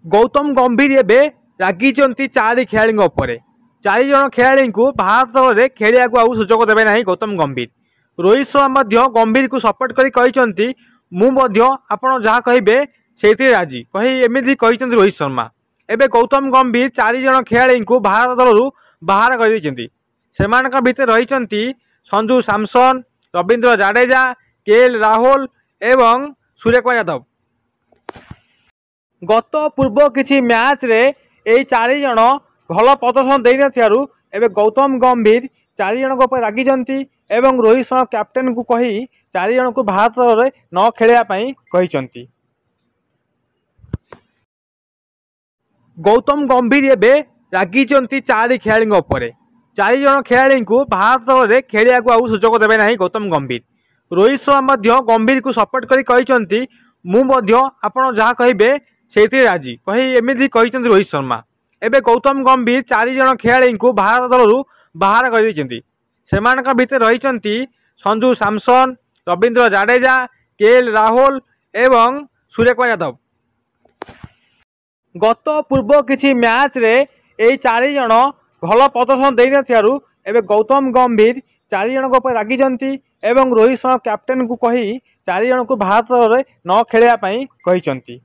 गौतम गंभीर एबे रागिचंती चारि खेलाड़ी उपरे। चारि जण खेलाड़ी को भारत में खेलिया को आउ सुजोग देबे नहीं गौतम गंभीर। रोहित शर्मा गंभीर को सपोर्ट करी कहिसंती मु मध्य आपण जहाँ कहिबे सेति राजी कहि एमिति कहिसंती रोहित शर्मा। एबे गौतम गंभीर चारि जण खेलाड़ी को भारत दलरू बाहर कर देइचंती। सेमानक भितर रहिचंती संजू सैमसन, रवींद्र जाडेजा, केएल राहुल एवं सूर्यकुमार यादव। गत पूर्व किछि मैच रे एई चारि जण भल प्रदर्शन देई नथियारु एबे गौतम गंभीर चारि जण को रागिचंती एवं रोहित शर्मा कैप्टेन को कही चारि जण को भारत रे न खेलिया पई कहिचंती। गौतम गंभीर एबे रागिचंती चारि खेलाड़ी उपरे। चारि जण खेलाड़ी को भारत में खेलिया को आउ सुजोग देबे नहीं गौतम गंभीर। रोहित शर्मा गंभीर को सपोर्ट करी कहिसंती मु मध्य आपण जहाँ कहिबे सेति राजी कहि एमिति कहिसंती रोहित शर्मा। एबे गौतम गंभीर चारि जण खेलाड़ी को भारत दलरू बाहर कर देइचंती। सेमानक भितर रहिचंती संजू सैमसन, रवींद्र जाडेजा, केएल राहुल एवं सूर्यकुमार यादव। गत पूर्व किछि मैच रे एई चारि जण भल प्रदर्शन देई नथियारु एबे गौतम गंभीर चारि जण को रागिचंती एवं रोहित शर्मा कैप्टेन को कही चारि जण को भारत रे न खेलिया पई कहिचंती।